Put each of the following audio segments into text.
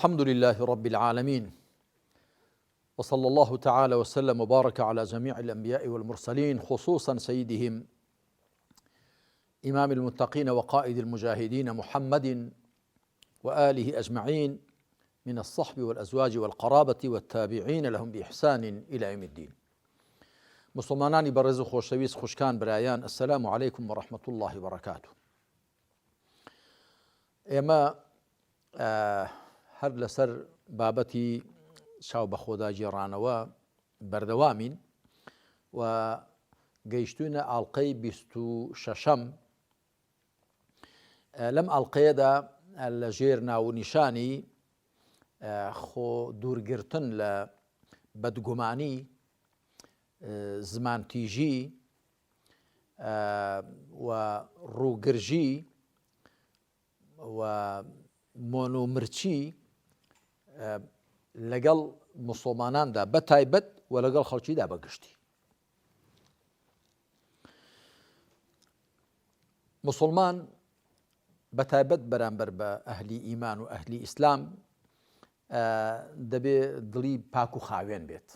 الحمد لله رب العالمين، وصلى الله تعالى وسلم وبارك على جميع الأنبياء والمرسلين، خصوصا سيدهم إمام المتقين وقائد المجاهدين محمد وآله أجمعين من الصحب والأزواج والقرابة والتابعين لهم بإحسان إلى يوم الدين. مسلمانانی بەڕێز و خۆشەویست خوشکان برایان، السلام عليكم ورحمة الله وبركاته. ئێمە هەر لەسەر بابەتی چاو بە خۆدا گێڕانەوە بەردەوامین و گەیشتوونە ئاڵقەی 26ەم. لەم ئاڵقەیەدا لەژێر ناونیشانی خۆ دوورگرتن لە بەدگومانی، زمانتیژی و ڕووگرژی و مۆنۆمرچی لەگەڵ موسڵماناندا بەتایبەت و لەگەڵ خەڵکیدا بەگشتی. موسڵمان بەتایبەت بەرامبەر بە ئەهلی ئیمان و ئەهلی ئیسلام دەبێ دڵی پاک و خاوێن بێت،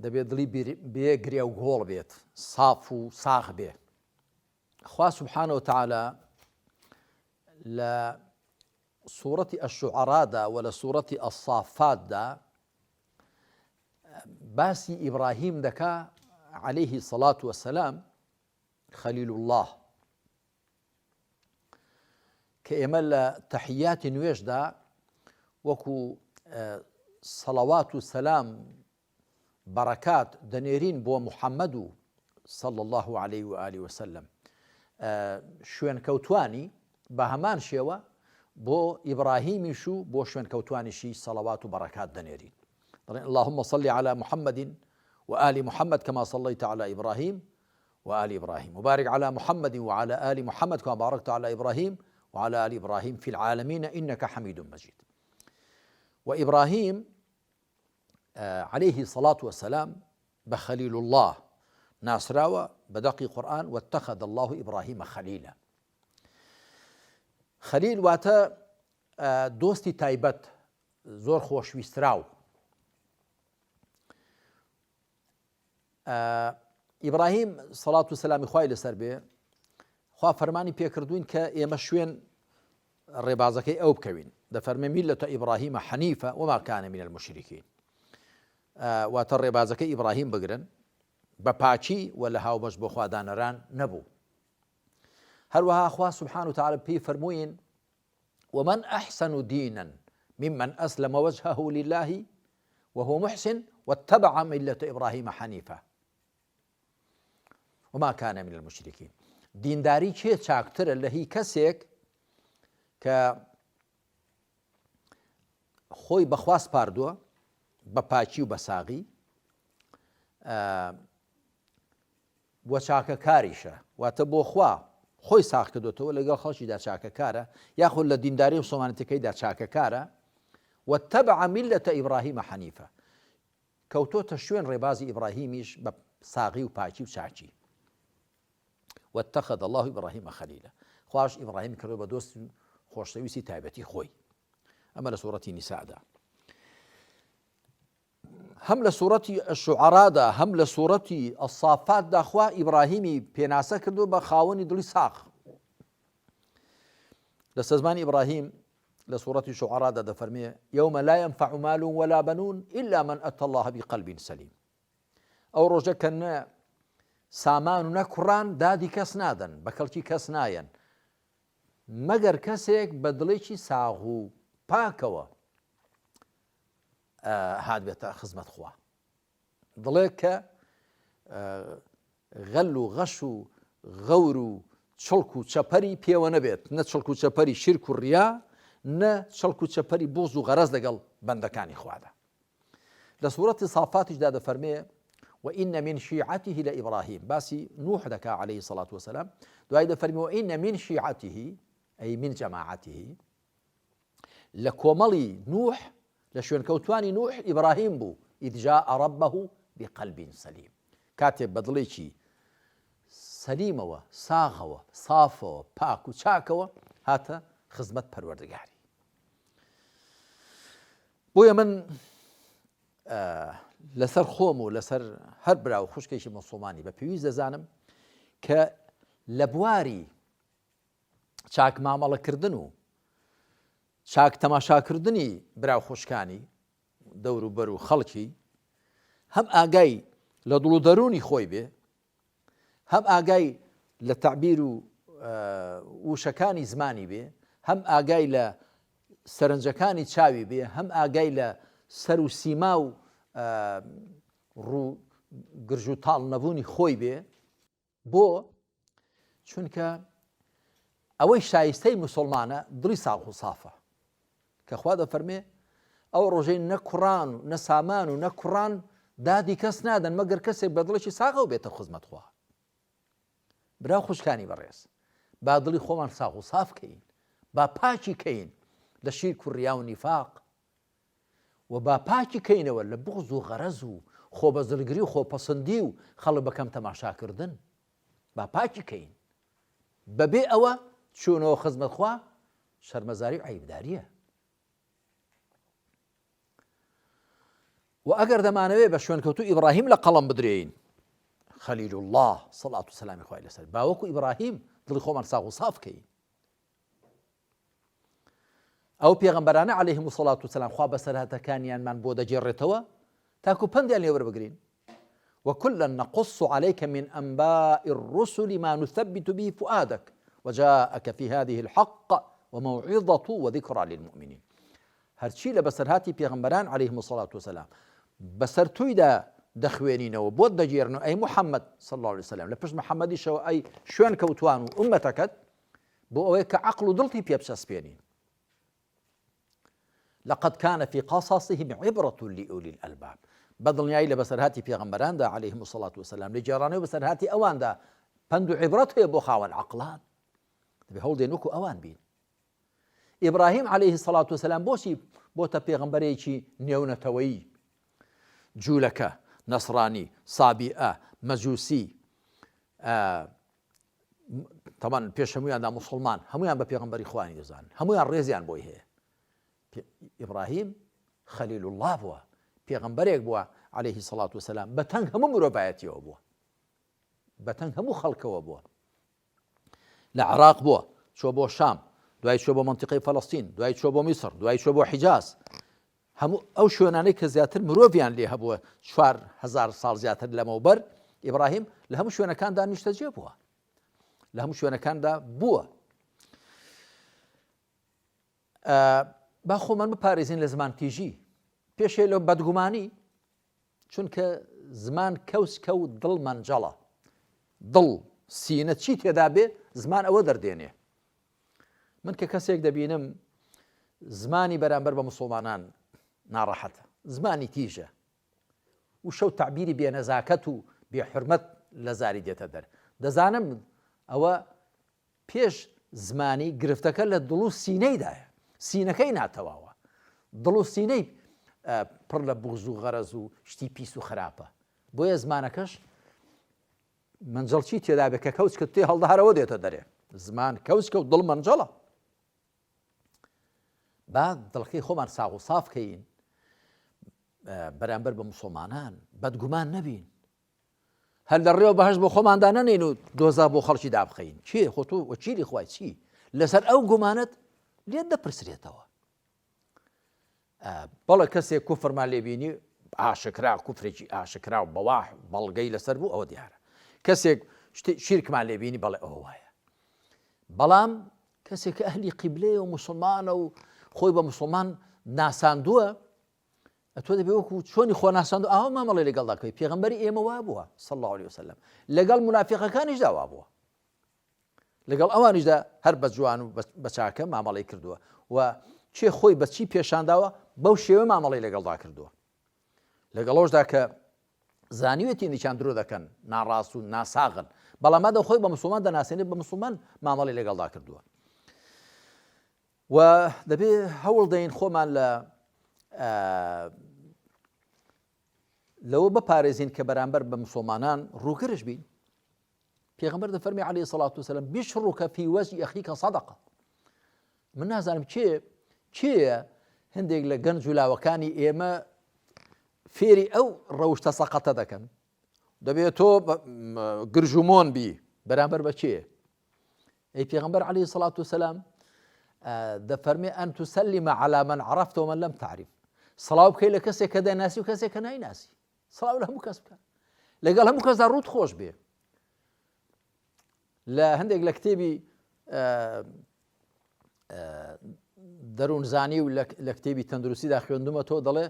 دەبێت دڵی بێ گرێ و گۆڵ بێت، ساف و ساغ بێ. خوا سبحانه وتعالى لە سوورەتی الشعرادا و لە سوورەتی الصافاتدا باسی ئیبراهیم دەکا عليه الصلاة والسلام، خەلیل الله، کە ئێمە لە تەحیاتی نوێژدا وەکو سەڵەوات و سەلام بەڕەکات دەنێرین بۆ محەممەد و صلى الله عليه وآله وسلم، شوێن کەوتوانی بە هەمان شێوە بۆ ئیبراهیمیش و بۆ شوێن کەوتوانیشی سەڵەوات و بەڕەکات دەنێرین. اللهم صل على محمد وآل محمد كما صليت على إبراهيم وآل إبراهيم، وبارك على محمد وعلى آل محمد كما باركت على إبراهيم وعلى آل إبراهيم في العالمين إنك حميد مجيد. وإبراهيم عليه الصلاة والسلام بخليل الله ناسراوە بەدەقی قورآن، واتخذ الله إبراهيم خليلا. خەلیل واتە دۆستی تایبەت، زۆر خۆشویستراو. ئیبراهیم سەڵات و سەلامی خوای لەسەر بێ، خوا فەرمانی پێکردوین کە ئێمە شوێن ڕێبازەکەی ئەو بکەوین. دەفەرمێ میلەتە ئیبراهیمە حەنیفە وما کان من المشرکین، واتە ڕێبازەکەی ئیبراهیم بگرن بە پاچی و لە هاوبەش بۆ خوادانەران نەبوو. هەروەها خوا سبحانه وتعالى پێی فەرمووین ومن أحسن دينا ممن أسلم وجهه لله وهو محسن واتبع ملة إبراهيم حنيفا وما كان من المشركين. دینداری چێ چاکترە لە هی کەسێک کە خۆی بەخوا سپاردووە بە پاچی و بە ساغی وە چاکەکاریشە، واتە بۆ خوا خۆی ساغ کردوتەوە لەگەڵ خەڵکیدا چاکەکارە، یاخود لە دینداری و سۆمانەتەکەیدا چاکەکارە. واتبع ملة إبراهيم حنيفا، کەوتۆتە شوێن ڕێبازی ئیبراهیمیش بە ساغی و پاچی و چاچی. واتخذ الله إبراهيم خليلا، خواش ئیبراهیم کردو بە دۆست خۆشەویستی تایبەتی خۆی. ئەمە لە سوورەتی نیسادا. هەم لە سوورەتی الشعرادا هەم لە سوورەتی الصافاتدا خوا ئیبراهیمی پێناسە کردو بە خاوەنی دڵی ساغ. لە سەزمانی ئیبراهیم لە سوورەتی شعرادا دەفەرمێ يوم لا ينفع مال ولا بنون إلا من أتى الله بقلب سليم. ئەو ڕۆژە کە نە سامان و نە کوڕان دادی کەس نادەن، بە کەڵکی کەس نایەن، مەگەر کەسێک بە دڵێکی ساغ و پاکەوە هات بێتە خزمەت خوا. دڵێک کە غەل و غەش و غەور و چڵک و چەپەری پێوە نەبێت، نە چڵک و چەپەری شرک و ڕیا، نە چڵک و چەپەری بۆز و غەرەز لەگەڵ بەندەکانی خوادا. لە سوورەتی صافاتیشدا دەفەرمێ وإن من شيعته لإبراهيم، باسی نوح دەکا عليه الصلاة والسلام، دوای دەفەرمێ وإن من شيعته أي من جماعته، لە کۆمەڵی نوح لە شوێن کەوتوانی نوح ئیبراهیم بوو. إذ جاء ربه بقلب سليم، کاتێک بە دڵێکی سەلیمەوە ساغەوە سافەوە پاک و چاکەوە هاتە خزمەت پەروەردگاری. بۆیە من لەسەر خۆم و لەسەر هەر برا و خوشکێکی مۆسڵمانی بە پێویست دەزانم کە لە بواری چاک مامەڵەکردن و چاک تەماشاکردنی برا و خوشکانی دەور و بەر و خەڵکی هەم ئاگای لە دڵ و دەرونی خۆی بێ، هەم ئاگای لە تعبیر و وشەکانی زمانی بێ، هەم ئاگای لە سەرنجەکانی چاوی بێ، هەم ئاگای لە سەر و سیما و ڕوو گرژ و تاڵ نەبوونی خۆی بێ. بۆ چونکە ئەوەی شایستەی موسڵمانە دڵی ساغ و سافە، کە خوا دەفەرمێ ئەو ڕۆژەی نە کوڕان و نە سامان و نە کوڕان دادی کەس نادەن مەگەر کەسێک بە دڵێکی ساغە و بێتە خزمەت خوا. برا خوشکانی بەڕێز، با دڵی خۆمان ساغ و ساف کەین، با پاکی کەین لە شیرک و ڕیا و نیفاق، و با پاکی کەینەوە لە بغز و غەرەز و خۆبەزلگری و خۆپەسەندی و خەڵک بەکەم تەماشاکردن. با پاکی کەین بەبێ ئەوە چوونەوە خزمەت خوا شەرمەزاری و عەیبداریە. و ئەگەر دەمانەوێ بە شوێنکەوتوو ئیبراهیم لە قەڵەم بدرێین، خەلیل الله سەڵات و سەلامی خوای لەسەر، باوەکو ئیبراهیم دڵی خۆمان ساغ و ساف کەین. ئەو پێغەمبەرانە عەلەیهیمو سەڵات و سەلام خوا بەسەرهاتەکانیانمان بۆ دەجێڕێتەوە تاکو پندیان لێ وەربگرین. وكلا نقص عليك من أنباء الرسل ما نثبت به فؤادك وجاءك في هذه الحق وموعظة وذكرى للمؤمنين. هرچی لە بەسەرهاتی پێغەمبەران عەلەیهیمو سەڵات و سەلام بەسەر توویدا دەخوێنینەوە بۆ دەگێڕنەوە ئەی موحەممەد صلی الله عليه وسلم لە پشت محەممەدیشەوە ئەی شوێن کەوتوان و ئومەتەکەت بۆ ئەوەی کە عەقڵ و دڵتی پێ بچەسپێنین. لقد كان في قصصهم عبرة لأولي الألباب. بەدڵنیایی لە بەسەرهاتی پێغەمبەراندا عەلەیهیمو سەڵات و سەلام لە جێڕانەوە بەسەرهاتی ئەواندا پند و عیبرەت هەیە بۆ خاوەن عەقڵان، دەبێ هەوڵدێن وەکو ئەوان بین. ئیبراهیم عەلەیهی سەڵات و سەلام بۆچی بۆتە پێغەمبەرێکی نێونەتەوەیی، جوولەکە، نەسڕانی، سابیئە، مەجووسی، تەمان پێش هەموویاندا موسڵمان، هەمویان بە پێغەمبەری خوانی دەزانن، هەمویان ڕێزیان بۆی هەیە. ئیبراهیم خەلیل الله بووە، پێغەمبەرێک بووە عەلەیهی سەڵات و سەلام، بە تەنگ هەموو مرۆڤایەتیەوە بووە، بە تەنگ هەموو خەڵکەوە بووە. لە عێراق بووە، چووە بۆ شام، دوای چووە بۆ مەنتیقەی فەڵەستین، دوای چووە بۆ میسر، دوای چووە بۆ حیجاز. هەموو ئەو شوێنانەی کە زیاتر مرۆڤیان لێ هەبووە 4000 ساڵ زیاتر لەمەوبەر، ئیبراهیم لە هەموو شوێنەکاندا نیشتەجێ بووە، لە هەموو شوێنەکاندا بووە. با خۆمان بپارێزین لە زمان تیژی، پێشێ لە بەدگومانی، چونکە زمان کەوسکە و دڵ مەنجەڵە، دڵ سینە چی تێدا بێ زمان ئەوە دەردێنێ. من کە کەسێک دەبینم زمانی بەرامبەر بە موسڵمانان ناڕەحەتە، زمانی تیژە و شەو تعبیری بێنەزاکەت و بێحورمەت لە زاری دێتە دەر، دەزانم ئەوە پێش زمانی گرفتەکە لە دڵ و سینەیدایە، سینەکەی ناتەواوە، دڵ و سینەی پڕ لە بغز و غەرەز و شتی پیس و خراپە. بۆیە زمانەکەش منجەڵچی تێدا بێ کە کەوچکە تێ هەڵدەهارەوە دێتە دەرێ، زمان کەوچکە و دڵ منجەڵە. با دڵخی خۆمان ساغ و ساف کەین بەرامبەر بە موسڵمانان، بەدگومان نەبین، هەر لە ڕێوە بەهەشت بۆ خۆماندا نەنین و دۆزا بۆ خەڵکی دابخەین. چیە خۆ تۆ وەکیلی خوای چی؟ لەسەر ئەو گومانت لێت دەپرسرێتەوە. بەڵێ کەسێک کوفرمان لێبینی ئاشکرا، کوفرێکی ئاشکرا و بەواح بەڵگەی لەسەر بوو، ئەوە دیارە. کەسێک شیرکمان لێبینی بەڵێ ئەوە وایە. بەڵام کەسێک کە ئەهلی قیبلەیە و موسڵمانە و خۆی بە موسڵمان ناساندووە، ئەتۆ دەبێ وەکو چۆنی خۆ ناساندووە ئاوا مامەڵێ لەگەڵدا کەوی. پێغەمبەری ئێمە وا بووە صلی الله علیه وسلم، لەگەڵ منافقەکانیشدا وا بووە، لەگەڵ ئەوانیشدا هەر بە جوان و بە چاکە مامەڵەی کردووە و چێ خۆی بە چی پێشانداوە بەو شێوە مامەڵەی لەگەڵدا کردووە. لەگەڵەوەشدا کە زانیوێتی نیشان درۆ دەکەن، ناڕاست و ناساغن، بەڵام مادە خۆی بە موسڵمان دەناسێنێت، بە موسڵمان مامەڵەی لەگەڵدا کردووە. و دەبێ هەوڵ دەین خۆمان لەوە بپارێزین کە بەرامبەر بە موسڵمانان ڕووکرش بین. پێغەمبەر دەفەرمی عەلەیهی سەڵات وسەلام بیشڕوکە فی وەجهی ئەخیکە صەدەقە. من نازانم کێیە هەندێک لە گەنج و لاوەکانی ئێمە فێری ئەو ڕەوشتە سەقەتە دەکەن. دەبێت تۆ گرژومۆن بی بەرامبەر بە چێ؟ ئەی پێغەمبەر عەلەیهی سەڵات وسەلام دەفەرمێ ئەن توسەلیمە عەلا مەن عەرەفتە ومەن لەم تەعریف. سڵاو بکەی لە کەسێک کە دەیناسی و کەسێک کە نایناسی. سڵاو لە هەموو کەس بکە، لەگەڵ هەموو کەسدا ڕوود خۆش بێ. لە هەندێک لە کتێبی دەروونزانی و لە کتێبی تەندروستیدا خوێندومە تۆ دەڵێ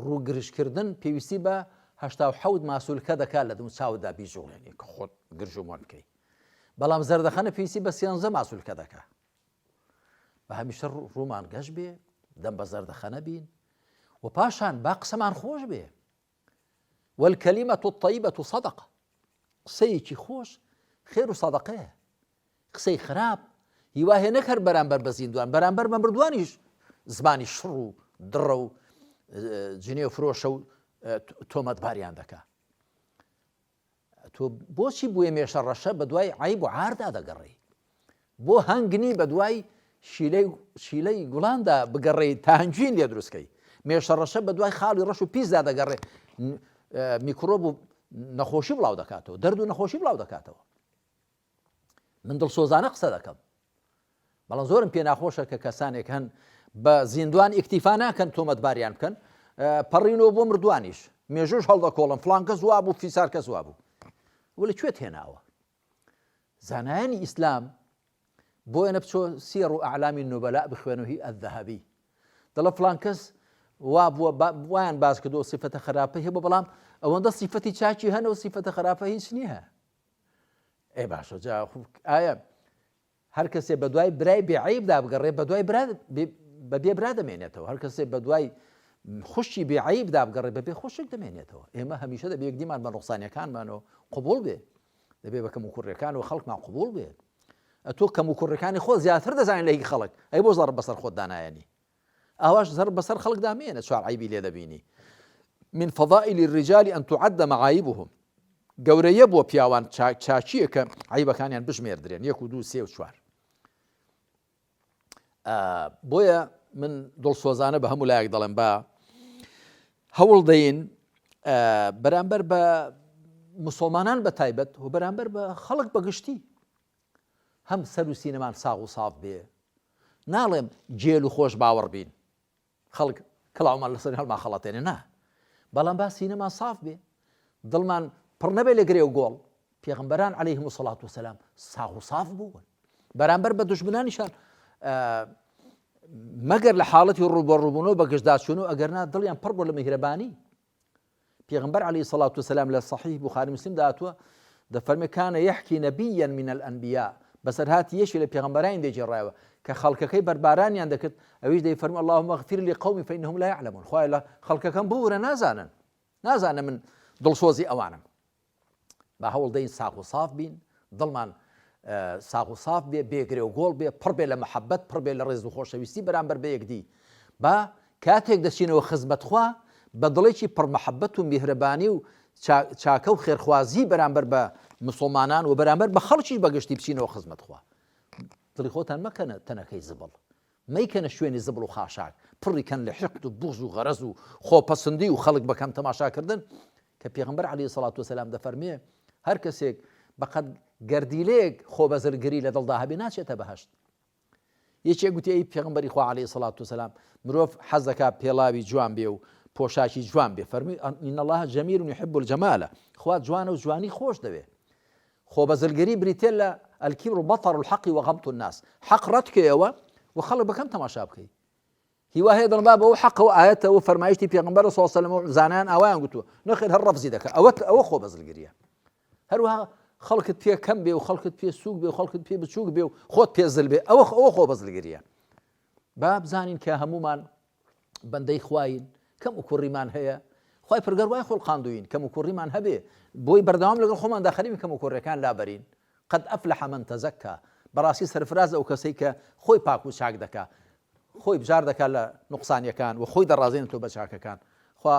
ڕووگرژکردن پێویستی بە 87 ماسوولکە دەکات لە دەم چاودا بیژوڵێنی کە خۆت گرژومۆن بکەی. بەڵام زەردەخەنە پێویستی بە 13 ماسوولکە دەکات. بە هەمیشە ڕوومان گەشت بێ، دەم بە زەردەخەنە بین و پاشان با قسەمان خۆش بێ. والکەلیمەة الطەیبەة صەدەقە. قسەیەکی خۆش خێر و سەدەقەیە. قسەی خراپ هیواهێ نەکەر بەرامبەر بە زیندوان، بەرامبەر بە مردوانیش زمانی شڕ و دڕە و جنێ و فرۆشە و تۆمەتباریان دەکات. تۆ بۆچی بووە مێشە ڕەشە بە دوای عەیب و عاردا دەگەڕێی؟ بۆ هەنگنی بە دوای شیلەی گوڵاندا بگەڕێی تا هەنجوین لێ دروستکەی؟ مێشە ڕەشە بە دوای خاڵی ڕەش و پیسدا دەگەڕێ، میکرۆب و نەخۆشی بڵاو دەکاتەوە، دەرد و نەخۆشی بڵاو دەکاتەوە. من دڵسۆزانە قسە دەکەم، بەڵام زۆرم پێ ناخۆشە کە کەسانێک هەن بە زیندوان ئیکتیفا ناکەن تۆمەتباریان بکەن، پەڕینەوە بۆ مردوانیش، مێژوش هەڵدەکۆڵن فڵان کەس وا بوو، فیسار کەس وا بوو. وەلی کوێت هێناوە؟ زانایانی ئیسلام بۆیە بچۆ سیر و ئەعلامی نوبەلا بخوێنەوە هی ئەذەهەبی، دەڵێ فڵان کەس وا بووە وایان باس کردەوە سیفەتە خراپەی هەیە، بەڵام ئەوەندە سیفەتی چاکی هەنەوە سیفەتە خراپە هیچ نییە. ئێ باشە جا ئایا هەر کەسێ بە دوای برای بێعەیبدا بگەڕێ بە دوای بەبێ برا دەمێنێتەوە، هەر کەسێ بە دوای خوشی بێعەیبدا بگەڕێ بەبێ خۆشێک دەمێنێتەوە. ئێمە هەمیشە دەبێ یەکدیمان بە نوقسانیەکانمانەوە قبوڵ بێ، دەبێ بە کەم و کوڕیەکانەوە خەڵکمان قبوڵ بێ. ئەتۆ کەم و کوڕیەکانی خۆ زیاتر دەزانین لە هی خەڵک، ئەی بۆ زەڕ بەسەر خۆت دانایەنی؟ ئاواش زەڕ بەسەر خەڵک دامێنە چوار عەیبی لێ دەبینی. من فەضائل الرجال أن تعد معايبهم. گەورەیە بۆ پیاوان چاچیە کە عەیبەکانیان بژمێردرێن، 1 و 2 3 و 4. بۆیە من دڵسۆزانە بە هەموو لایەک دەڵێم با هەوڵ دەین بەرامبەر بە مسلمانان بە تایبەت و بەرامبەر بە خەڵک بەگشتی هەم سەر و سینەمان ساغ و ساف بێ. ناڵێم جێل و خۆش باوەڕ بین، خەڵک کڵاومان لەسەر هەڵما خەڵەتێنێ، نا، بەڵام با سینەمان ساف بێ، دڵمان پڕ نەبێ لە گرێ و گۆڵ. پێغەمبەران عەلەیهیمو سەڵات وسەلام ساغ و ساف بوون بەرامبەر بە دوژمنانیشان، مەگەر لە حاڵەتی ڕوبەڕووبوونەوە بە گەشتداچوونەوە ئەگەرنا دڵیان پڕ بوو لە میهرەبانی. پێغەمبەر عەلەیهی سەڵات وسەلام لە سەحیح بوخاری مسلم داهاتووە دەفەرمێ کانە یەحکی نەبیەن من الئەنبیا، بەسەرهاتی یەشی لە پێغەمبەرانی دەیجێڕایەوە کە خەڵکەکەی بەربارانیان دەکرد، ئەویش دەیفەرمێ اللهم اغفر لقومی فإنهم لا يعلمون. خوایە لە خەڵکەکەم بورە نازانن من دڵسۆزی ئەوانم. با هەوڵ دەین ساغ و ساف بین، دڵمان ساغ و ساف بێ، بێگرێ و گۆڵ بێ، پڕ بێ لە مەحەبەت، پڕ بێ لە ڕێز و خۆشەویستی بەرامبەر بە یەکدی. با کاتێک دەچینەوە خزمەتخوا بە دڵێکی پڕ مەحەبەت و میهرەبانی و چاکە و خێرخوازی بەرامبەر بە مسلمانان و بەرامبەر بە خەڵکیش بەگشتی بچینەوە خزمەتخوا. دڵی خۆتان مەکەنە تەنەکەی زبڵ، مەیکەنە شوێنی زبڵ و خاشاک، پڕیکەن لە حقد و بوغز و غەرەز و خۆپەسەندی و خەڵک بەکەم تەماشاکردن، کە پێغەمبەر عەلەیهی سەڵات وسەلام دەفەرمێ هەر کەسێک بەقەد گەردیلەیەک خۆبەزلگری لە دڵدا هەبێ ناچێتە بەهەشت. یەکێک گوتی ئەی پێغەمبەری خوا عەلەیهی سەڵات وسەلام مرۆڤ حەز دەکات پێڵاوی جوان بێ و پۆشاکی جوان بێ، فەرمووی ئین الله جەمیل یحب الجەمالە، خوا جوانە و جوانی خۆش دەوێ. خۆبەزلگری بریتێ لە الکیبر و بەطر الحەق و غەمط الناس، حەق ڕەتکەیەوە و خەڵک بەکەم تەماشا بکەی. هیوا هەیە دڵنبا بەوە حەقەوە ئاەتەوە فەرمایشتی پێغەمبەر صلی الله علیه و سلم و زانایان ئەویان گوتووە نەخێر هەر ڕەفزی دەکات، ئەوە خۆبەزلگریە. هەروەها خەڵکت پێ کەم بێ و خەڵکت پێ سووک بێ و خەڵکت پێ بچووک بێ و خۆت پێ زل بێ، ئەوە خۆبەزلگریە. با بزانین کە هەمومان بەندەی خوین، کەم و کوڕیمان هەیە، خوای پەروەردگار خۆڵقاندووین، کەم و کوڕیمان هەبێ، بۆی بەردەوام لەگەڵ خۆمان داخەریمی کەم و کوڕیەکان لابەرین. قەد ئەفلح من تەزەکا، بەڕاستی سەرفراز ئەو کەسەی کە خۆی پاک و چاک دەکات، خۆی بژار دەکات لە نوقسانیەکان و خۆی دەڕازێنێتەوە بە چاکەکان. خوا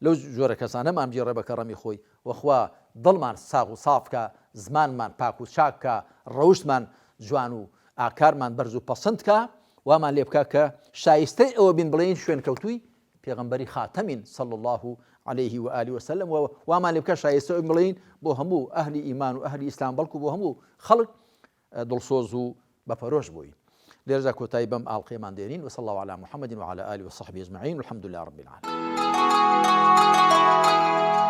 لەو جۆرە کەسانەمان بگێڕێ بە کەڕەمی خۆی، وەخوا دڵمان ساغ و سافکە، زمانمان پاک و چاککە، ڕەوشتمان جوان و ئاکارمان بەرز و پەسەندکە وامان لێ بکە کە شایستەی ئەوە بین بڵێن شوێنکەوتووی پێغەمبەری خاتەمین صلی الله عليه وآله وسلم وامان لێ بکە شایستەی بڵێن بۆ هەموو ئەهلی ئیمان و ئەهلی ئیسلام بەڵکو بۆ هەموو خەڵک دڵسۆز و بەپەرۆش بووین. لێرەدا کۆتایی بەم ئاڵقەیەمان دێنین وصلى الله على محمد وعلى آله وصحبه أجمعين والحمد لله رب العالمين.